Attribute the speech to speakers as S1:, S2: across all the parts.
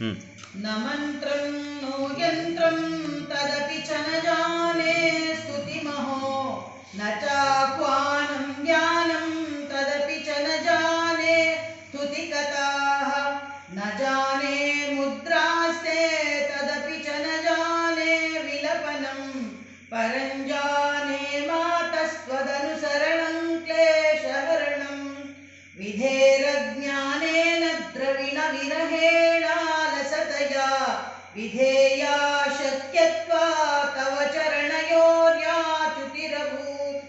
S1: न मन्त्रं नो यन्त्रं तदपि च न जाने स्तुतिमहो न चाह्वानं ज्ञानं तदपि च न जाने स्तुतिकथाः न जाने मुद्रास्ते तदपि च न जाने विलपनं परं जाने मातस्त्वदनुसरणं क्लेशहरणं विधेरज्ञानेन द्रविणविरहेणालसतया विधेया शक्यत्वा तव चरणयोर्याच्युतिरभूत्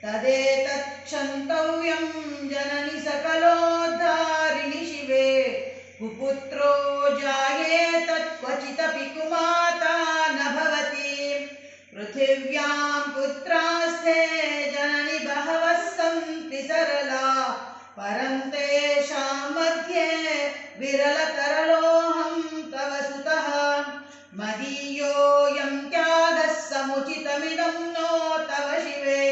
S1: तदेतत् क्षन्तव्यं जननि सकलोद्धारिणि शिवे कुपुत्रो जायेतत् क्वचिदपि कुमाता न भवति पृथिव्यां पुत्रास्ते जननि बहवः सन्ति सरला परं तेषां मध्ये विरलतरलोऽहं तव सुतः मदीयोऽयं त्यागः समुचितमिदं नो तव शिवे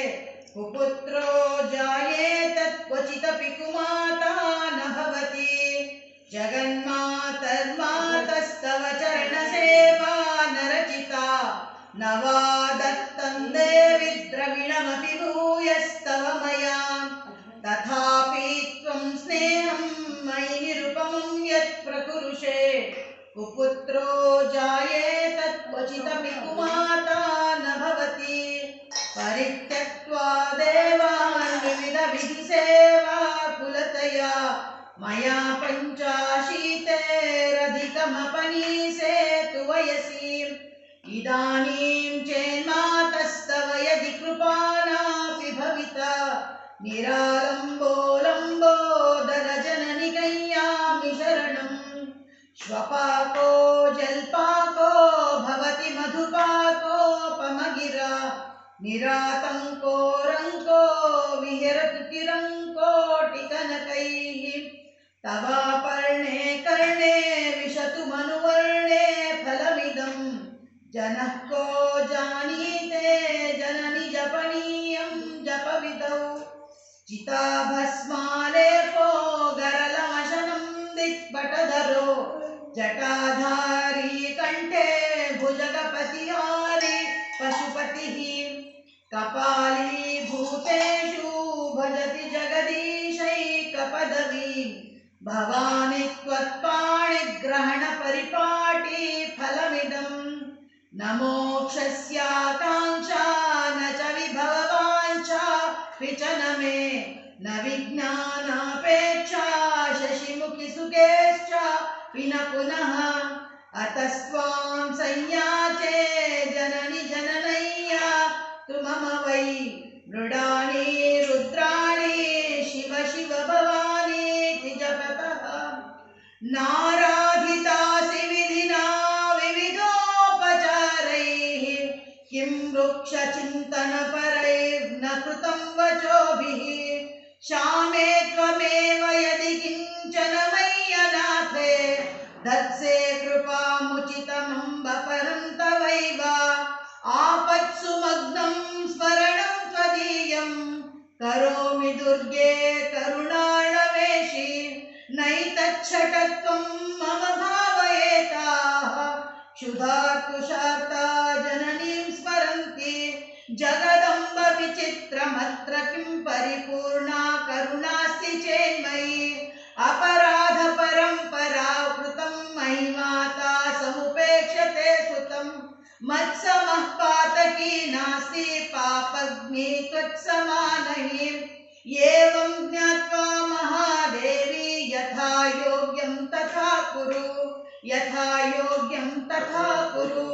S1: कुपुत्रो जायेतत् क्वचिदपि कुमाता न भवति जगन्मातर्मातस्तव चरणसेवा नरचिता न वा दत्तं देवि द्रविणमपि भूयस्तव मया तथापि त्वं स्नेहं मयि निरुपमं यत् प्रकुरुषे कुपुत्रो जायेतत् क्वचिदपि कुमाता न भवति परित्यक्त्वा देवान् विविधविधिसेवा कुलतया मया पञ्चाशीतेरधिकमपनीसे तु वयसि इदानीं चेन्मातस्तव यदि कृपा नापि भविता निरालम्बोलम्बोदरजननि गय्यामि शरणं श्वपाको जल्पाको भवति मधुपाकोपमगिरा निरातङ्को रङ्को विहरतु तिरङ्कोटिकनकैः तवापर्णे कर्णे विशतु मनुवर्णे फलमिदं जनः को जानीते जननि जपनीयं जपविदौ चिताभस्मालेपो गरलमशनं दिक्पटधरो जटाधारी कंठे भुजगपतिहारी पशुपतिः कपाली भूतेषु भजति जगदीशैकपदवी भवानि त्वत्पाणिग्रहणपरिपाटी फलमिदं न मोक्षस्याकाङ्क्षा न च विभववाञ्छा विचन मे न विज्ञानापेक्षा शशिमुखि सुखेश्च विन पुनः अतस्त्वां संयाचे जननि जननय्या तु मम वै मृडानि रुद्राणि शिव शिव भवानीति जपतः नाराधितासि विधिना विविधोपचारैः किं वृक्षचिन्तनपरैर्न कृतं वचोभिः श्यामे त्वमेव यदि किञ्चन मय्यनाथे दत्से कृपामुचितमम्ब परं तवैव आपत्सु मग्नं स्मरणं त्वदीयं करोमि दुर्गे करुणार्णवेशि नैतच्छटत्वं मम भावयेताः क्षुधा तुषार्ता जननीं स्मरन्ति जगदम्ब विचित्रमत्र किं परिपूर्णा करुणास्ति चेन्मयि अपराध परंपरा कृतं मयि माता समुपेक्षते सुतं मत्समः पातकी नास्ति पापग्नि त्वत्समानहि एवं ज्ञात्वा महादेवी यथा योग्यं तथा कुरु यथा योग्यं तथा कुरु।